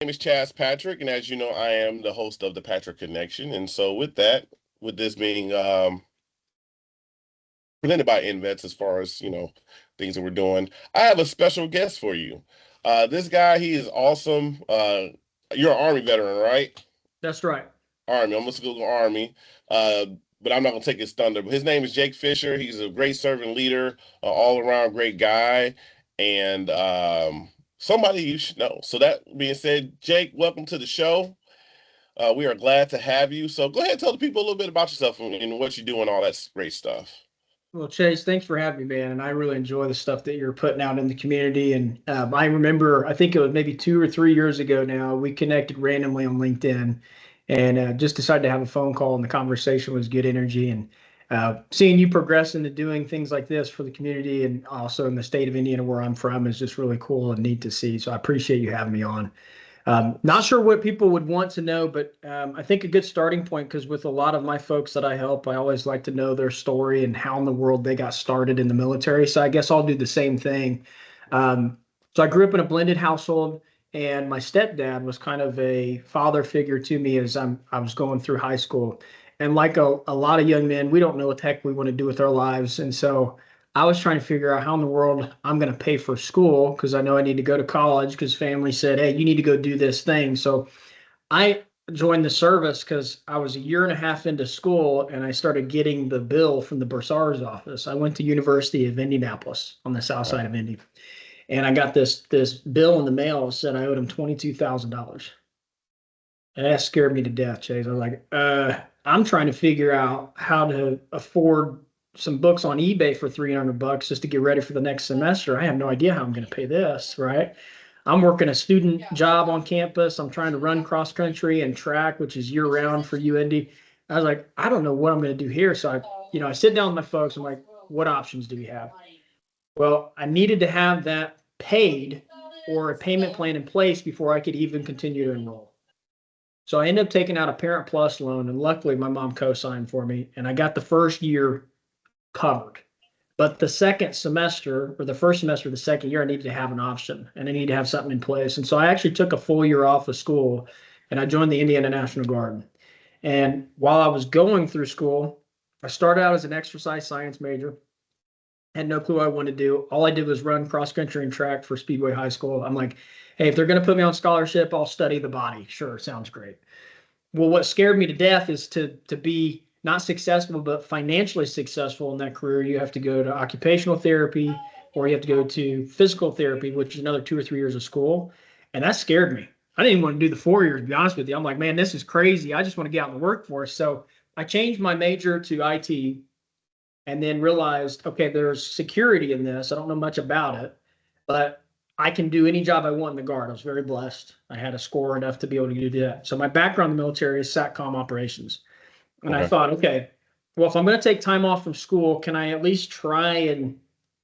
name is Chaz Patrick, and as you know, I am the host of the Patrick Connection. And so, with that, with this being presented by InVets, as far as things that we're doing, I have a special guest for you. This guy, he is awesome. You're an Army veteran, right? That's right. Army. I'm gonna go Army. Uh, but I'm not gonna take his thunder. But his name is Jake Fisher. He's a great servant leader, all around great guy, and somebody you should know. So that being said, Jake, welcome to the show. We are glad to have you. So go ahead and tell the people a little bit about yourself and what you do and all that great stuff. Well, Chase, thanks for having me, man. And I really enjoy the stuff that you're putting out in the community. And I remember, I think it was maybe 2 or 3 years ago now, we connected randomly on LinkedIn and just decided to have a phone call, and the conversation was good energy. And seeing you progress into doing things like this for the community and also in the state of Indiana where I'm from is just really cool and neat to see. So I appreciate you having me on. Not sure what people would want to know, but I think a good starting point, because with a lot of my folks that I help, I always like to know their story and how in the world they got started in the military. So I guess I'll do the same thing. So I grew up in a blended household, and my stepdad was kind of a father figure to me as I was going through high school. And like a lot of young men, we don't know what the heck we want to do with our lives. And so I was trying to figure out how in the world I'm going to pay for school because I know I need to go to college because family said, hey, you need to go do this thing. So I joined the service because I was a year and a half into school and I started getting the bill from the bursar's office. I went to University of Indianapolis on the south side of Indy, and I got this bill in the mail that said I owed him $22,000. And that scared me to death, Chase. I was like, I'm trying to figure out how to afford some books on eBay for $300 just to get ready for the next semester. I have no idea how I'm going to pay this, right? I'm working a student job on campus. I'm trying to run cross country and track, which is year round for UND. I was like, I don't know what I'm going to do here. So I sit down with my folks. I'm like, what options do we have? Well, I needed to have that paid or a payment plan in place before I could even continue to enroll. So I ended up taking out a Parent Plus loan, and luckily my mom co-signed for me, and I got the first year covered. But the second semester, or the first semester of the second year, I needed to have an option and I needed to have something in place. And so I actually took a full year off of school and I joined the Indiana National Guard. And while I was going through school, I started out as an exercise science major, had no clue what I wanted to do. All I did was run cross country and track for Speedway High School. I'm like, hey, if they're going to put me on scholarship, I'll study the body. Sure, sounds great. Well, what scared me to death is to be not successful, but financially successful in that career. You have to go to occupational therapy or you have to go to physical therapy, which is another 2 or 3 years of school. And that scared me. I didn't even want to do the 4 years, to be honest with you. I'm like, man, this is crazy. I just want to get out in the workforce. So I changed my major to IT and then realized, okay, there's security in this. I don't know much about it, but I can do any job I want in the Guard. I was very blessed. I had a score enough to be able to do that. So my background in the military is SATCOM operations. And I Okay. thought, okay, well, if I'm going to take time off from school, can I at least try and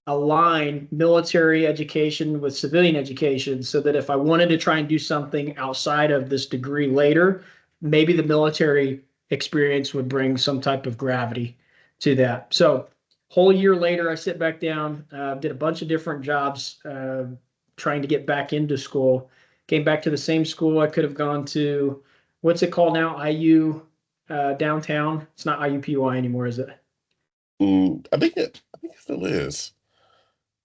align military education with civilian education so that if I wanted to try and do something outside of this degree later, maybe the military experience would bring some type of gravity to that. So, whole year later, I sit back down, did a bunch of different jobs, trying to get back into school. Came back to the same school I could have gone to. What's it called now? IU downtown. It's not IUPUI anymore, is it? I think it still is.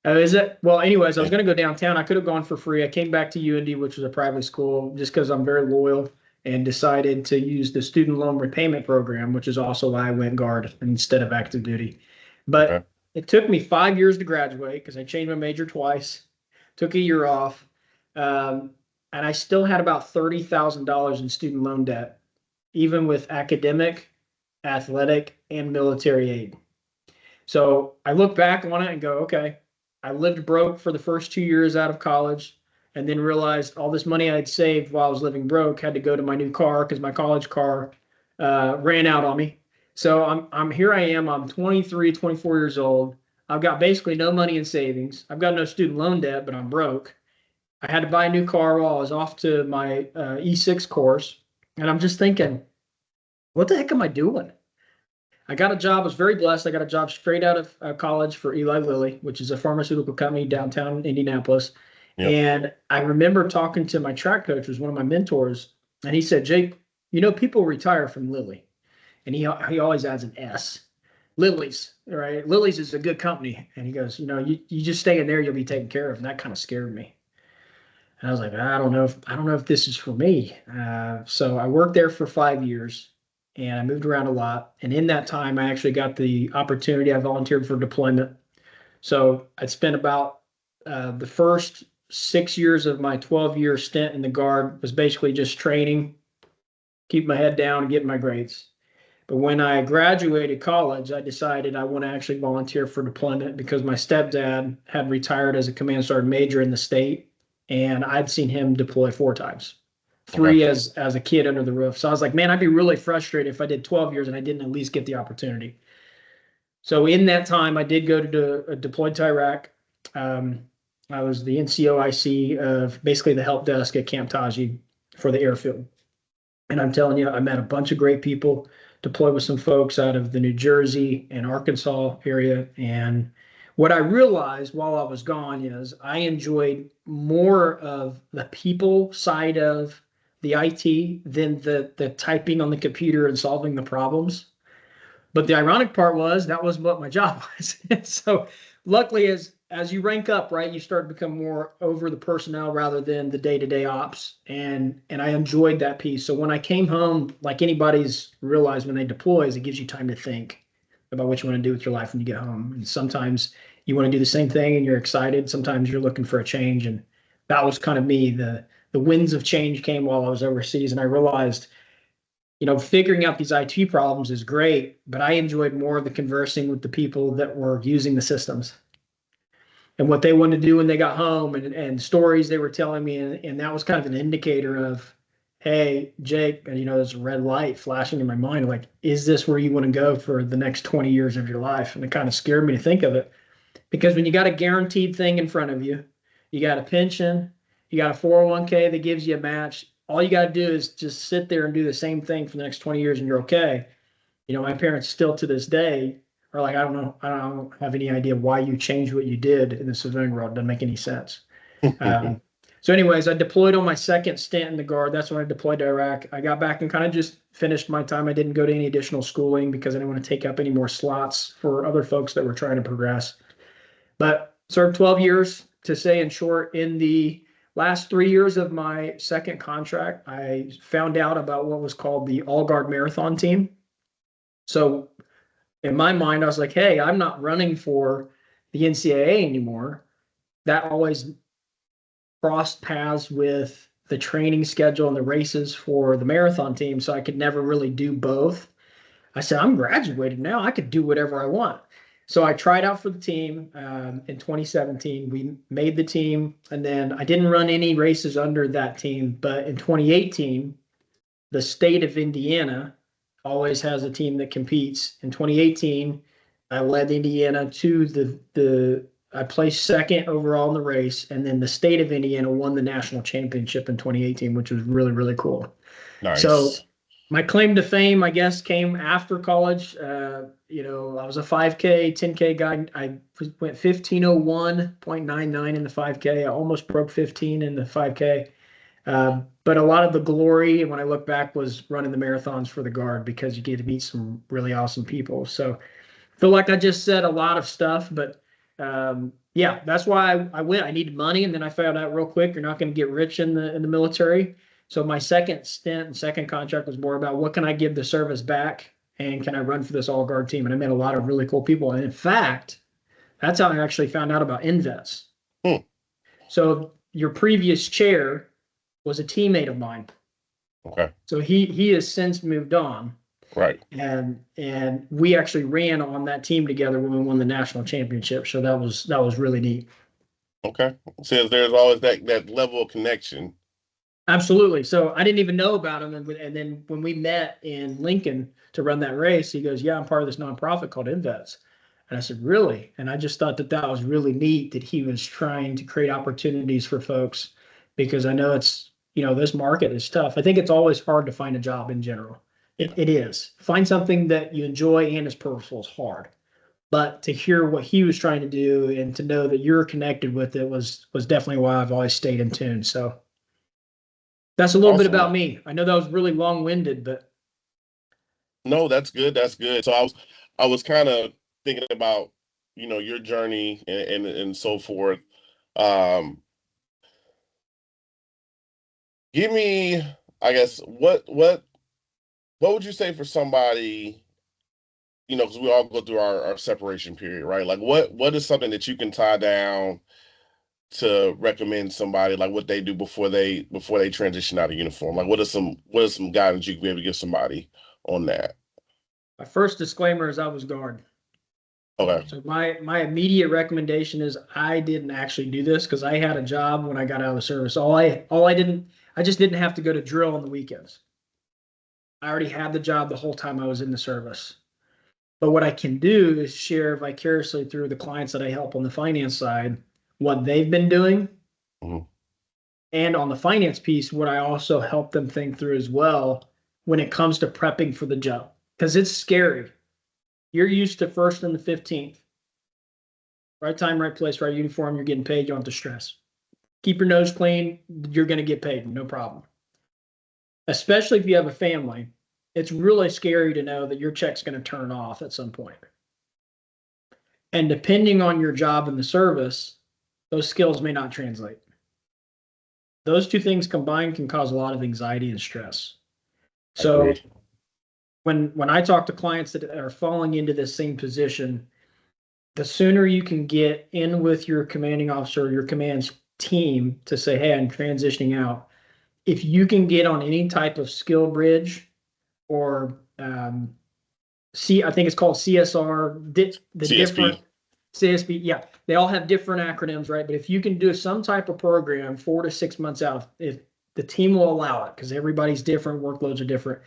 Oh, is it? Well, anyways, I was Yeah. going to go downtown. I could have gone for free. I came back to UND, which was a private school, just because I'm very loyal and decided to use the student loan repayment program, which is also why I went guard instead of active duty. Okay. But it took me 5 years to graduate because I changed my major twice, took a year off, um, and I still had about $30,000 in student loan debt, even with academic, athletic, and military aid. So I look back on it and go, okay, I lived broke for the first 2 years out of college and then realized all this money I'd saved while I was living broke had to go to my new car because my college car ran out on me. So I'm here I am, I'm 23, 24 years old. I've got basically no money in savings. I've got no student loan debt, but I'm broke. I had to buy a new car while I was off to my E6 course. And I'm just thinking, what the heck am I doing? I got a job. I was very blessed. I got a job straight out of college for Eli Lilly, which is a pharmaceutical company downtown Indianapolis. Yep. And I remember talking to my track coach, who was one of my mentors, and he said, Jake, people retire from Lilly. And he always adds an S. Lily's, right? Lily's is a good company. And he goes, you just stay in there, you'll be taken care of. And that kind of scared me. And I was like, I don't know if this is for me. So I worked there for 5 years and I moved around a lot. And in that time, I actually got the opportunity. I volunteered for deployment. So I spent about the first 6 years of my 12-year stint in the Guard was basically just training, keep my head down and getting my grades. But when I graduated college, I decided I want to actually volunteer for deployment because my stepdad had retired as a command sergeant major in the state, and I'd seen him deploy 4 times, Okay. three as a kid under the roof. So I was like, man, I'd be really frustrated if I did 12 years and I didn't at least get the opportunity. So in that time, I did go to deployed to Iraq. Um, I was the NCOIC of basically the help desk at Camp Taji for the airfield. And I'm telling you, I met a bunch of great people, deployed with some folks out of the New Jersey and Arkansas area. And what I realized while I was gone is I enjoyed more of the people side of the IT than the typing on the computer and solving the problems. But the ironic part was that was what my job was. So luckily, as you rank up, right, you start to become more over the personnel rather than the day-to-day ops. And I enjoyed that piece. So when I came home, like anybody's realized when they deploy, is it gives you time to think about what you want to do with your life when you get home. And sometimes you want to do the same thing and you're excited. Sometimes you're looking for a change. And that was kind of me. The winds of change came while I was overseas, and I realized figuring out these IT problems is great, but I enjoyed more of the conversing with the people that were using the systems and what they wanted to do when they got home and stories they were telling me. And that was kind of an indicator of, hey, Jake, there's a red light flashing in my mind. Like, is this where you want to go for the next 20 years of your life? And it kind of scared me to think of it because when you got a guaranteed thing in front of you, you got a pension, you got a 401k that gives you a match. All you got to do is just sit there and do the same thing for the next 20 years and you're okay. My parents still to this day are like, I don't know, I don't have any idea why you changed what you did in the civilian world. It doesn't make any sense. So anyways, I deployed on my second stint in the Guard. That's when I deployed to Iraq. I got back and kind of just finished my time. I didn't go to any additional schooling because I didn't want to take up any more slots for other folks that were trying to progress. But served 12 years, to say in short. In the last 3 years of my second contract, I found out about what was called the All Guard Marathon Team. So in my mind, I was like, hey, I'm not running for the NCAA anymore. That always crossed paths with the training schedule and the races for the marathon team. So I could never really do both. I said, I'm graduated now. I could do whatever I want. So I tried out for the team in 2017. We made the team, and then I didn't run any races under that team. But in 2018, the state of Indiana always has a team that competes. In 2018, I led Indiana to I placed second overall in the race, and then the state of Indiana won the national championship in 2018, which was really, really cool. Nice. So my claim to fame, I guess, came after college. I was a 5K, 10K guy. I went 15:01.99 in the 5K. I almost broke 15 in the 5K. But a lot of the glory, when I look back, was running the marathons for the Guard because you get to meet some really awesome people. So I feel like I just said a lot of stuff, but yeah, that's why I went. I needed money, and then I found out real quick you're not going to get rich in the military. So my second stint and second contract was more about what can I give the service back, and can I run for this All Guard team? And I met a lot of really cool people. And in fact, that's how I actually found out about InVets. Hmm. So your previous chair was a teammate of mine. Okay. So he has since moved on. Right. And we actually ran on that team together when we won the national championship. So that was really neat. Okay. So there's always that level of connection. Absolutely. So I didn't even know about him. And then when we met in Lincoln to run that race, he goes, yeah, I'm part of this nonprofit called InVets. And I said, really? And I just thought that was really neat that he was trying to create opportunities for folks, because I know it's, this market is tough. I think it's always hard to find a job in general. It is. Find something that you enjoy and is purposeful is hard. But to hear what he was trying to do and to know that you're connected with it was definitely why I've always stayed in tune. So that's a little bit Awesome. about me. I know that was really long winded, but No, that's good. That's good. So I was kind of thinking about, your journey and so forth. Um, Give me, I guess, what would you say for somebody, because we all go through our separation period, right? Like what is something that you can tie down to recommend somebody, like what they do before they transition out of uniform? Like what are some guidance you can be able to give somebody on that? my first disclaimer is I was guard. Okay. So my immediate recommendation is I didn't actually do this because I had a job when I got out of the service. I just didn't have to go to drill on the weekends. I already had the job the whole time I was in the service. But what I can do is share vicariously through the clients that I help on the finance side what they've been doing. Mhm. And on the finance piece, what I also help them think through as well when it comes to prepping for the job. Because it's scary. You're used to first and the 15th. Right time, right place, right uniform, you're getting paid, you don't have to stress. Keep your nose clean, you're going to get paid, no problem. Especially if you have a family, it's really scary to know that your check's going to turn off at some point. And depending on your job in the service, those skills may not translate. Those two things combined can cause a lot of anxiety and stress. So Agreed. when I talk to clients that are falling into this same position, the sooner you can get in with your commanding officer, your command's team to say, hey, I'm transitioning out. If you can get on any type of skill bridge or I think it's called CSR, the different CSP. CSP, yeah, they all have different acronyms, right? But if you can do some type of program 4 to 6 months out, if the team will allow it, because everybody's different, workloads are different,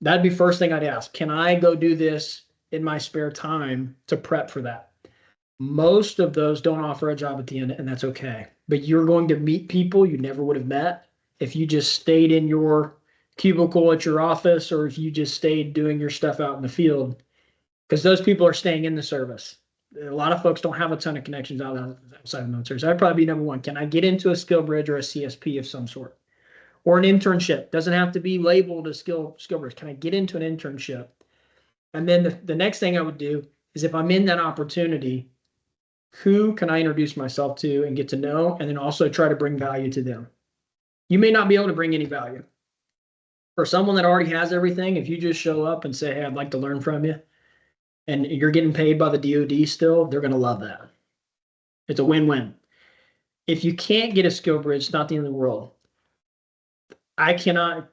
that'd be first thing I'd ask. Can I go do this in my spare time to prep for that? Most of those don't offer a job at the end, and that's okay. But you're going to meet people you never would have met if you just stayed in your cubicle at your office or if you just stayed doing your stuff out in the field, because those people are staying in the service. A lot of folks don't have a ton of connections outside the military. So that'd probably be number one. Can I get into a skill bridge or a CSP of some sort? Or an internship? Doesn't have to be labeled a skill bridge. Can I get into an internship? And then the next thing I would do is if I'm in that opportunity, who can I introduce myself to and get to know, and then also try to bring value to them. You may not be able to bring any value. For someone that already has everything, if you just show up and say, hey, I'd like to learn from you, and you're getting paid by the DoD still, they're going to love that. It's a win-win. If you can't get a skill bridge, it's not the end of the world. I cannot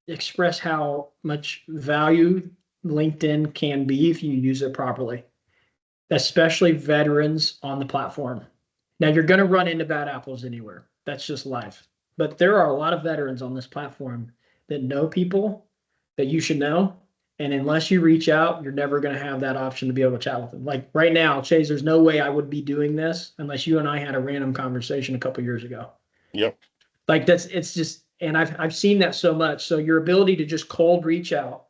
express how much value LinkedIn can be if you use it properly, especially veterans on the platform. Now, you're going to run into bad apples anywhere. That's just life. But there are a lot of veterans on this platform that know people that you should know. And unless you reach out, you're never going to have that option to be able to chat with them. Like right now, Chase, there's no way I would be doing this unless you and I had a random conversation a couple years ago. Yep. Like it's just, and I've seen that so much. So your ability to just cold reach out.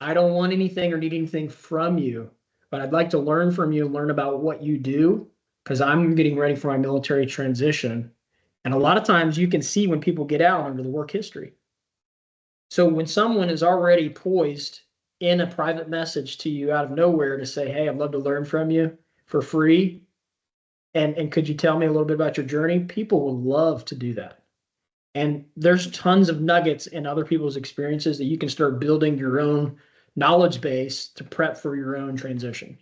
I don't want anything or need anything from you, but I'd like to learn from you and learn about what you do because I'm getting ready for my military transition. And a lot of times you can see when people get out under the work history. So when someone is already poised in a private message to you out of nowhere to say, hey, I'd love to learn from you for free. And could you tell me a little bit about your journey? People will love to do that. And there's tons of nuggets in other people's experiences that you can start building your own knowledge base to prep for your own transition.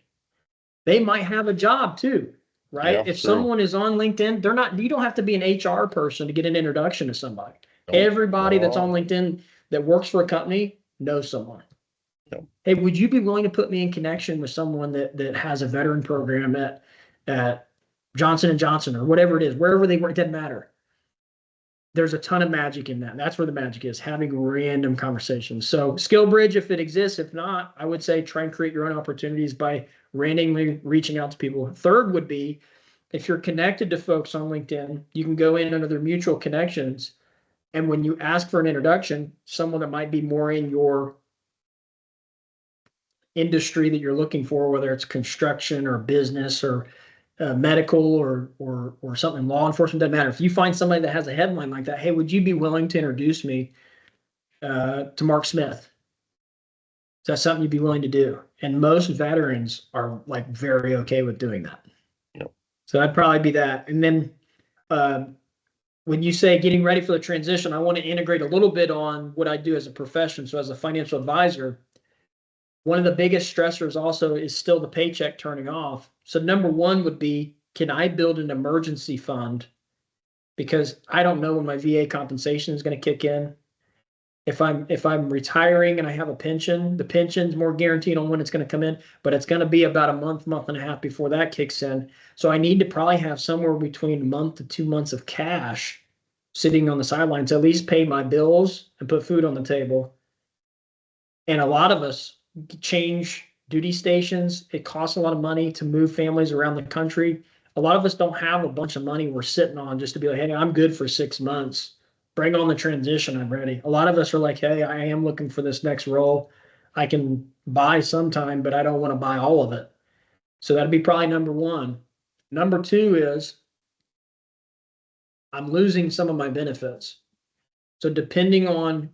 They might have a job too, right? Yeah, If true. someone is on LinkedIn, you don't have to be an HR person to get an introduction to somebody. Nope. Not Everybody at that's on all. LinkedIn that works for a company knows someone. Yep. Hey, would you be willing to put me in connection with someone that has a veteran program at Johnson and Johnson or whatever it is, wherever they work, it doesn't matter. There's a ton of magic in that. That's where the magic is, having random conversations. So skill bridge, if it exists, if not, I would say try and create your own opportunities by randomly reaching out to people. Third would be if you're connected to folks on LinkedIn, you can go in under their mutual connections. And when you ask for an introduction, someone that might be more in your industry that you're looking for, whether it's construction or business or medical or something in law enforcement, doesn't matter. If you find somebody that has a headline like that, hey, would you be willing to introduce me to Mark Smith? Is that something you'd be willing to do? And most veterans are like very okay with doing that. Yep. So that'd probably be that. And then when you say getting ready for the transition, I want to integrate a little bit on what I do as a profession. So as a financial advisor, one of the biggest stressors also is still the paycheck turning off. So number one would be, can I build an emergency fund? Because I don't know when my VA compensation is going to kick in. If I'm retiring and I have a pension, the pension's more guaranteed on when it's going to come in, but it's going to be about a month and a half before that kicks in. So I need to probably have somewhere between a month to 2 months of cash sitting on the sidelines, at least pay my bills and put food on the table. And a lot of us change duty stations. It costs a lot of money to move families around the country. A lot of us don't have a bunch of money we're sitting on just to be like, hey, I'm good for 6 months. Bring on the transition. I'm ready. A lot of us are like, hey, I am looking for this next role. I can buy sometime, but I don't want to buy all of it. So that'd be probably number one. Number two is I'm losing some of my benefits. So depending on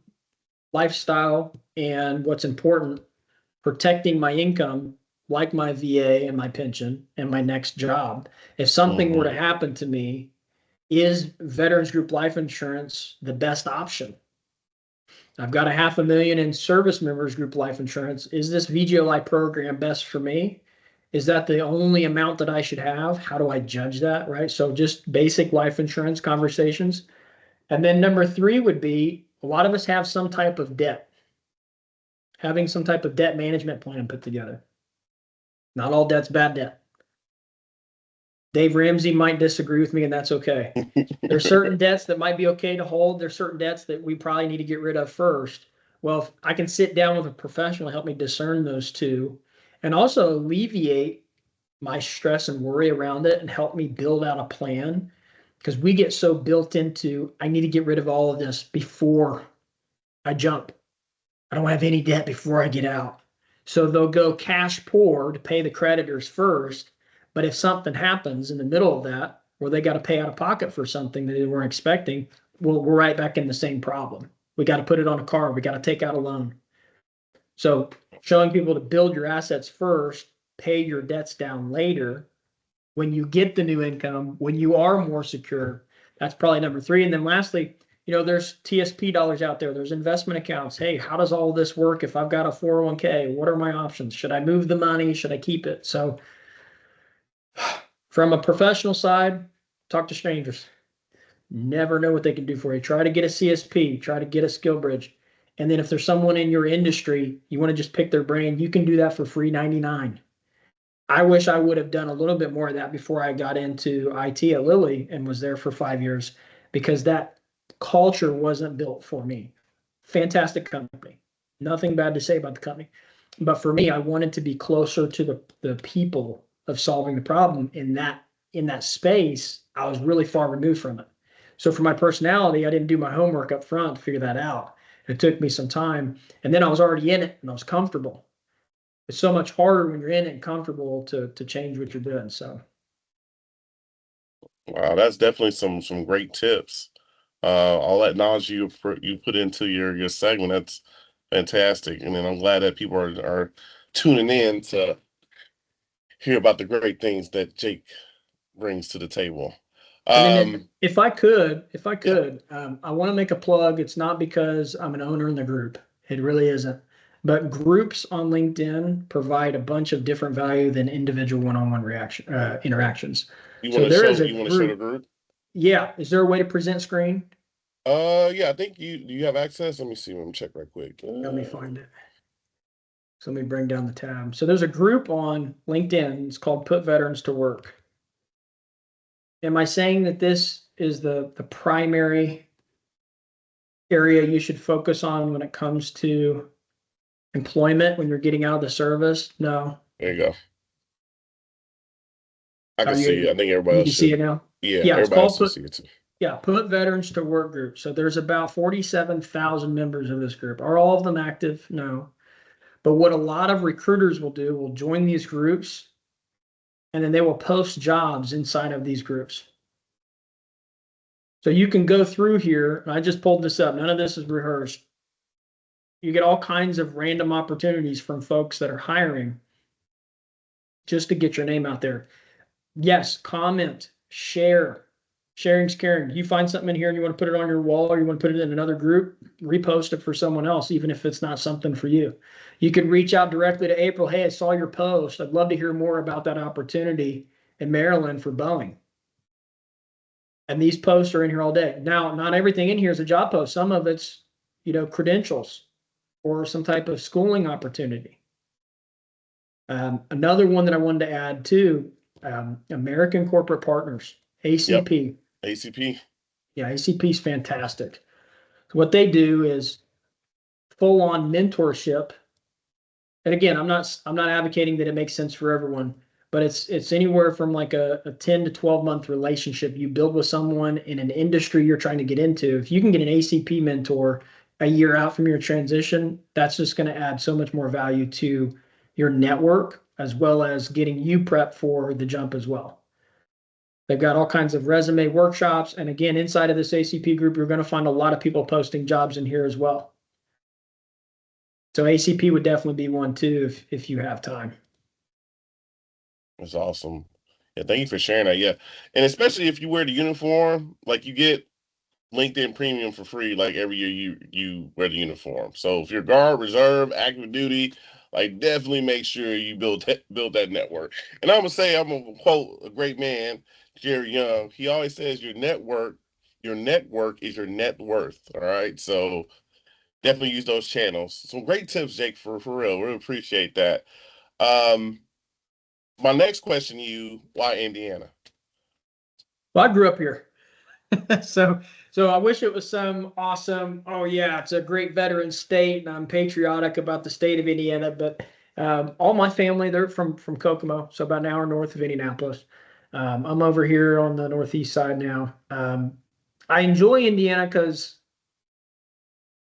lifestyle and what's important, protecting my income, like my VA and my pension and my next job. If something were to happen to me, is Veterans Group Life Insurance the best option? I've got $500,000 in Service Members Group Life Insurance. Is this VGLI program best for me? Is that the only amount that I should have? How do I judge that, right? So just basic life insurance conversations. And then number three would be, a lot of us have some type of debt. Having some type of debt management plan put together. Not all debt's bad debt. Dave Ramsey might disagree with me, and that's okay. There's certain debts that might be okay to hold. There's certain debts that we probably need to get rid of first. Well, if I can sit down with a professional to help me discern those two and also alleviate my stress and worry around it and help me build out a plan, because we get so built into, I need to get rid of all of this before I jump. I don't have any debt before I get out. So they'll go cash poor to pay the creditors first. But if something happens in the middle of that, where they got to pay out of pocket for something that they weren't expecting, well, we're right back in the same problem. We got to put it on a card. We got to take out a loan. So showing people to build your assets first, pay your debts down later. When you get the new income, when you are more secure, that's probably number three. And then lastly, there's TSP dollars out there. There's investment accounts. Hey, how does all this work? If I've got a 401k, what are my options? Should I move the money? Should I keep it? So from a professional side, talk to strangers. Never know what they can do for you. Try to get a CSP, try to get a skill bridge. And then if there's someone in your industry, you want to just pick their brain, you can do that for free 99. I wish I would have done a little bit more of that before I got into IT at Lilly and was there for 5 years, because that culture wasn't built for me. Fantastic company. Nothing bad to say about the company. But for me, I wanted to be closer to the people of solving the problem in that space. I was really far removed from it. So for my personality, I didn't do my homework up front to figure that out. It took me some time. And then I was already in it and I was comfortable. It's so much harder when you're in it and comfortable to change what you're doing. So wow, that's definitely some great tips. All that knowledge you put into your segment, that's fantastic. And then I'm glad that people are tuning in to hear about the great things that Jake brings to the table. And then if I could, I want to make a plug. It's not because I'm an owner in the group. It really isn't. But groups on LinkedIn provide a bunch of different value than individual one-on-one interactions. You want to show the group? Yeah. Is there a way to present screen? Yeah, I think do you have access? Let me see. Let me check right quick. Let me find it. So let me bring down the tab. So there's a group on LinkedIn. It's called Put Veterans to Work. Am I saying that this is the primary area you should focus on when it comes to employment when you're getting out of the service? No. There you go. I can see it. I think everybody else should. See it now? Yeah, everybody else can see it too. Yeah, Put Veterans to Work group. So there's about 47,000 members of this group. Are all of them active? No. But what a lot of recruiters will do will join these groups and then they will post jobs inside of these groups. So you can go through here, and I just pulled this up. None of this is rehearsed. You get all kinds of random opportunities from folks that are hiring just to get your name out there. Yes, comment, share. Sharing's caring. You find something in here and you want to put it on your wall or you want to put it in another group, repost it for someone else, even if it's not something for you. You can reach out directly to April. Hey, I saw your post. I'd love to hear more about that opportunity in Maryland for Boeing. And these posts are in here all day. Now, not everything in here is a job post. Some of it's, credentials or some type of schooling opportunity. Another one that I wanted to add too, American Corporate Partners, ACP. Yep. ACP. Yeah, ACP is fantastic. So what they do is full on mentorship. And again, I'm not advocating that it makes sense for everyone, but it's anywhere from like a 10 to 12 month relationship you build with someone in an industry you're trying to get into. If you can get an ACP mentor a year out from your transition, that's just going to add so much more value to your network as well as getting you prepped for the jump as well. They've got all kinds of resume workshops. And again, inside of this ACP group, you're going to find a lot of people posting jobs in here as well. So ACP would definitely be one too if you have time. That's awesome. Yeah, thank you for sharing that. Yeah. And especially if you wear the uniform, like you get LinkedIn Premium for free, like every year you wear the uniform. So if you're guard, reserve, active duty, like definitely make sure you build that network. And I'm gonna quote a great man, Jerry Young. He always says your network is your net worth. All right. So definitely use those channels. Some great tips, Jake, for real. Really appreciate that. Um, my next question to you, why Indiana? Well, I grew up here. so I wish it was some awesome, oh yeah, it's a great veteran state, and I'm patriotic about the state of Indiana. But all my family, they're from Kokomo, so about an hour north of Indianapolis. I'm over here on the northeast side now. I enjoy Indiana because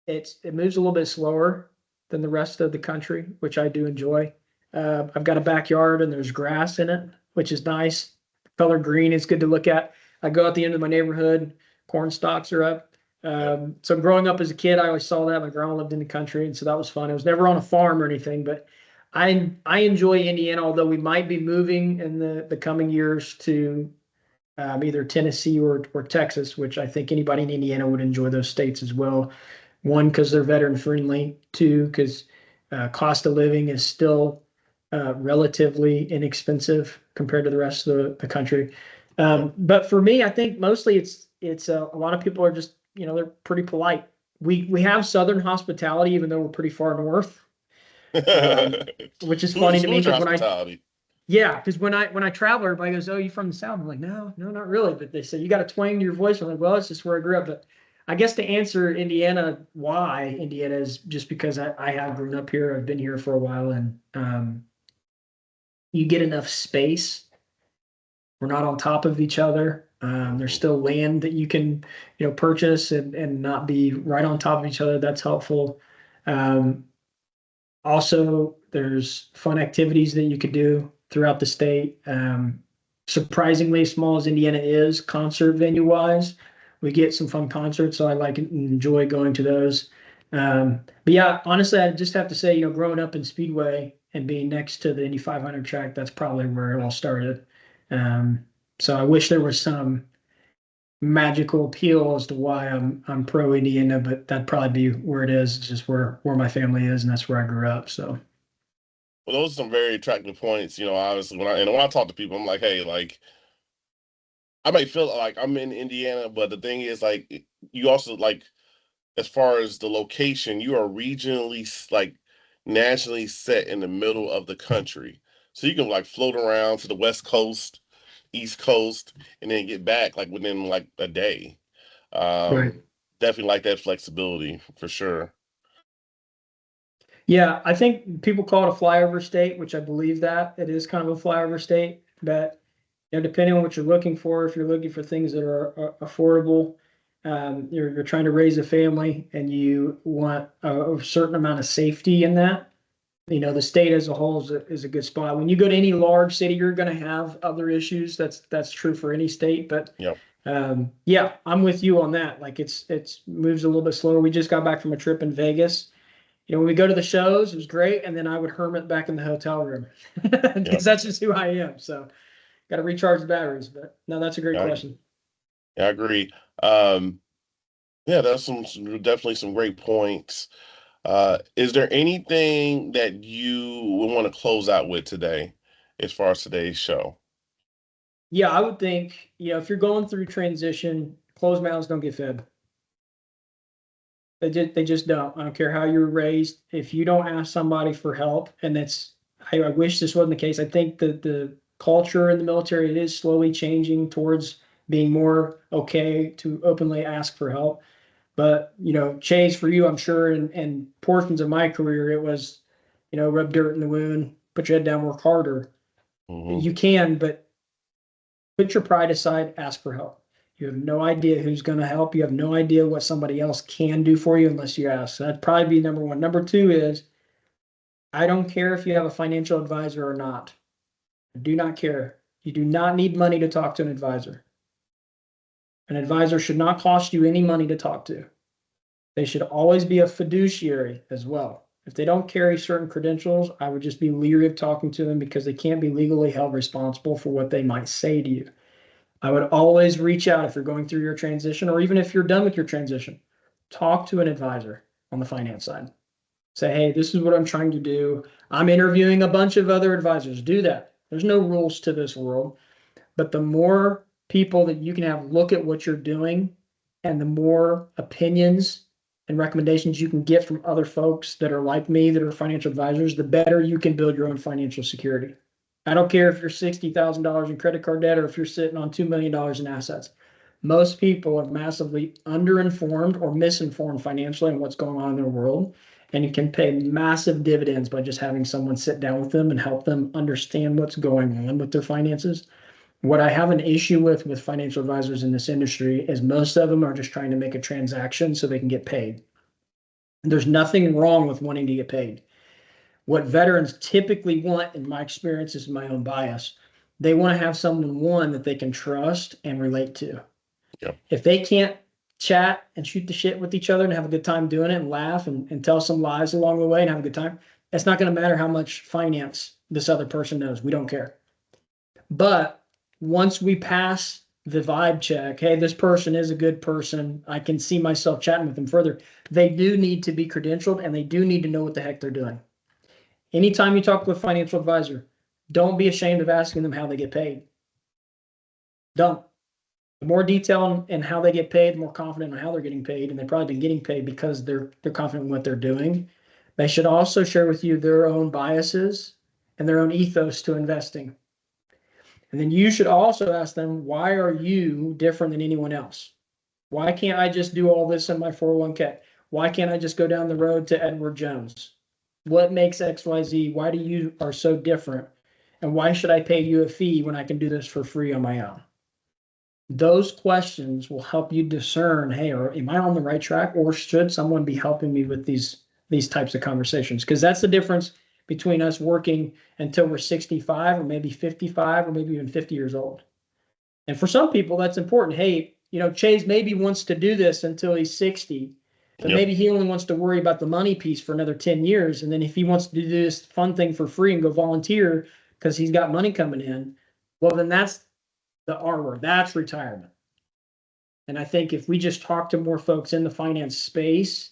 it moves a little bit slower than the rest of the country, which I do enjoy. I've got a backyard and there's grass in it, which is nice. Color green is good to look at. I go out the end of my neighborhood, corn stalks are up. So growing up as a kid, I always saw that. My grandma lived in the country, and so that was fun. I was never on a farm or anything, but I enjoy Indiana, although we might be moving in the coming years to either Tennessee or Texas, which I think anybody in Indiana would enjoy those states as well. One, because they're veteran friendly. Two, because cost of living is still relatively inexpensive compared to the rest of the country. But for me, I think mostly it's a lot of people are just, they're pretty polite. We have Southern hospitality, even though we're pretty far north, which is funny to me because when I travel, everybody goes, "Oh, you from the South?" I'm like, no, not really. But they say you got a twang to your voice. I'm like, well, it's just where I grew up. But I guess to answer Indiana, why Indiana is just because I have grown up here. I've been here for a while, and you get enough space. We're not on top of each other. There's still land that you can, purchase and not be right on top of each other. That's helpful. Also, there's fun activities that you could do throughout the state. Surprisingly, small as Indiana is, concert venue wise, we get some fun concerts. So I like and enjoy going to those. But yeah, honestly, I just have to say, growing up in Speedway and being next to the Indy 500 track, that's probably where it all started. So I wish there was some magical appeal as to why I'm pro Indiana, but that'd probably be where it is. It's just where my family is, and that's where I grew up. So Well, those are some very attractive points. Obviously, when I talk to people, I'm like, hey, like, I may feel like I'm in Indiana, but the thing is, like, you also like, as far as the location, you are regionally, like, nationally set in the middle of the country, so you can like float around to the West Coast, East Coast, and then get back like within like a day. right. Definitely like that flexibility for sure. Yeah, I think people call it a flyover state, which I believe that it is kind of a flyover state. But depending on what you're looking for, if you're looking for things that are affordable, you're trying to raise a family and you want a certain amount of safety in that. The state as a whole is a good spot. When you go to any large city, you're going to have other issues. That's true for any state. But Yep. yeah, I'm with you on that. Like it's moves a little bit slower. We just got back from a trip in Vegas. When we go to the shows, it was great, and then I would hermit back in the hotel room Yep. because that's just who I am. So got to recharge the batteries. But no, that's a great question. I agree. Yeah, that's definitely some great points. Is there anything that you would want to close out with today, as far as today's show? Yeah, I would think, if you're going through transition, closed mouths don't get fed. They just don't. I don't care how you were raised. If you don't ask somebody for help, and I wish this wasn't the case. I think that the culture in the military, it is slowly changing towards being more okay to openly ask for help. But, Chase, for you, I'm sure, and portions of my career, it was, rub dirt in the wound, put your head down, work harder. Hmm. You can, but put your pride aside, ask for help. You have no idea who's going to help. You have no idea what somebody else can do for you unless you ask. So that'd probably be number one. Number two is, I don't care if you have a financial advisor or not. I do not care. You do not need money to talk to an advisor. An advisor should not cost you any money to talk to. They should always be a fiduciary as well. If they don't carry certain credentials, I would just be leery of talking to them because they can't be legally held responsible for what they might say to you. I would always reach out if you're going through your transition, or even if you're done with your transition. Talk to an advisor on the finance side. Say, hey, this is what I'm trying to do. I'm interviewing a bunch of other advisors. Do that. There's no rules to this world. But the more people that you can have look at what you're doing, and the more opinions and recommendations you can get from other folks that are like me, that are financial advisors, the better you can build your own financial security. I don't care if you're $60,000 in credit card debt or if you're sitting on $2 million in assets. Most people are massively underinformed or misinformed financially on what's going on in their world. And you can pay massive dividends by just having someone sit down with them and help them understand what's going on with their finances. What I have an issue with financial advisors in this industry is most of them are just trying to make a transaction so they can get paid. There's nothing wrong with wanting to get paid. What veterans typically want, in my experience, is my own bias. They want to have someone, one, that they can trust and relate to. Yep. If they can't chat and shoot the shit with each other and have a good time doing it and laugh and tell some lies along the way and have a good time, it's not going to matter how much finance this other person knows. We don't care. But once we pass the vibe check, hey, this person is a good person, I can see myself chatting with them further, they do need to be credentialed and they do need to know what the heck they're doing. Anytime you talk with a financial advisor, don't be ashamed of asking them how they get paid. Don't. The more detail in how they get paid, the more confident in how they're getting paid, and they've probably been getting paid because they're confident in what they're doing. They should also share with you their own biases and their own ethos to investing. And then you should also ask them, why are you different than anyone else? Why can't I just do all this in my 401k? Why can't I just go down the road to Edward Jones? What makes XYZ? Why do you are so different? And why should I pay you a fee when I can do this for free on my own? Those questions will help you discern, hey, or am I on the right track, or should someone be helping me with these types of conversations? Because that's the difference between us working until we're 65 or maybe 55 or maybe even 50 years old. And for some people, that's important. Hey, Chase maybe wants to do this until he's 60, but Yep. maybe he only wants to worry about the money piece for another 10 years. And then if he wants to do this fun thing for free and go volunteer because he's got money coming in, well, then that's the R word. That's retirement. And I think if we just talk to more folks in the finance space,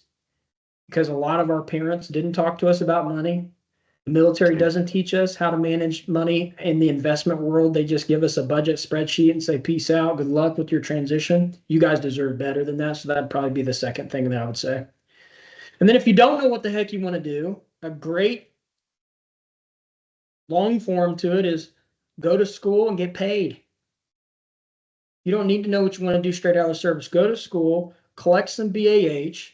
because a lot of our parents didn't talk to us about money. The military doesn't teach us how to manage money in the investment world. They just give us a budget spreadsheet and say, peace out, good luck with your transition. You guys deserve better than that. So that'd probably be the second thing that I would say. And then if you don't know what the heck you want to do, a great long form to it is go to school and get paid. You don't need to know what you want to do straight out of the service. Go to school, collect some BAH.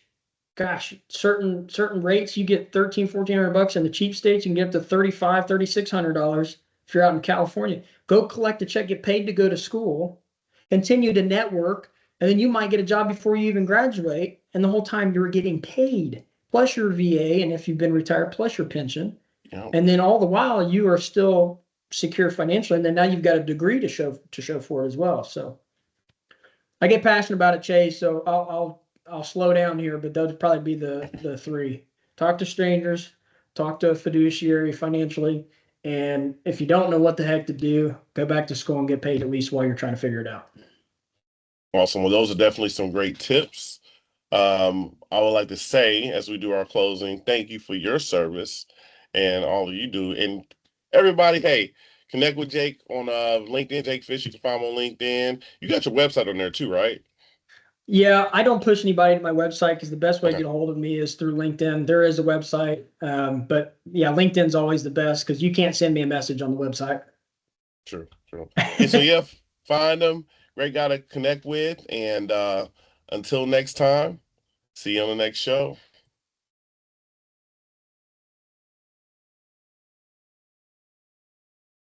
Gosh, certain rates you get $1,300-1,400 in the cheap states. You can get up to $3,500-3,600 if you're out in California. Go collect a check, get paid to go to school, continue to network, and then you might get a job before you even graduate. And the whole time you're getting paid, plus your VA, and if you've been retired, plus your pension. Yeah. And then all the while you are still secure financially, and then now you've got a degree to show for it as well. So I get passionate about it, Chase. So I'll slow down here, but those would probably be the three: talk to strangers, talk to a fiduciary financially, and if you don't know what the heck to do, go back to school and get paid at least while you're trying to figure it out. Awesome. Well, those are definitely some great tips. I would like to say, as we do our closing, thank you for your service and all that you do. And everybody, hey, connect with Jake on LinkedIn, Jake Fish. You can find him on LinkedIn. You got your website on there too, right? Yeah, I don't push anybody to my website because the best way to Okay. get a hold of me is through LinkedIn. There is a website, but yeah, LinkedIn's always the best because you can't send me a message on the website. True, true. Yeah, so yeah, find him. Great guy to connect with. And until next time, see you on the next show.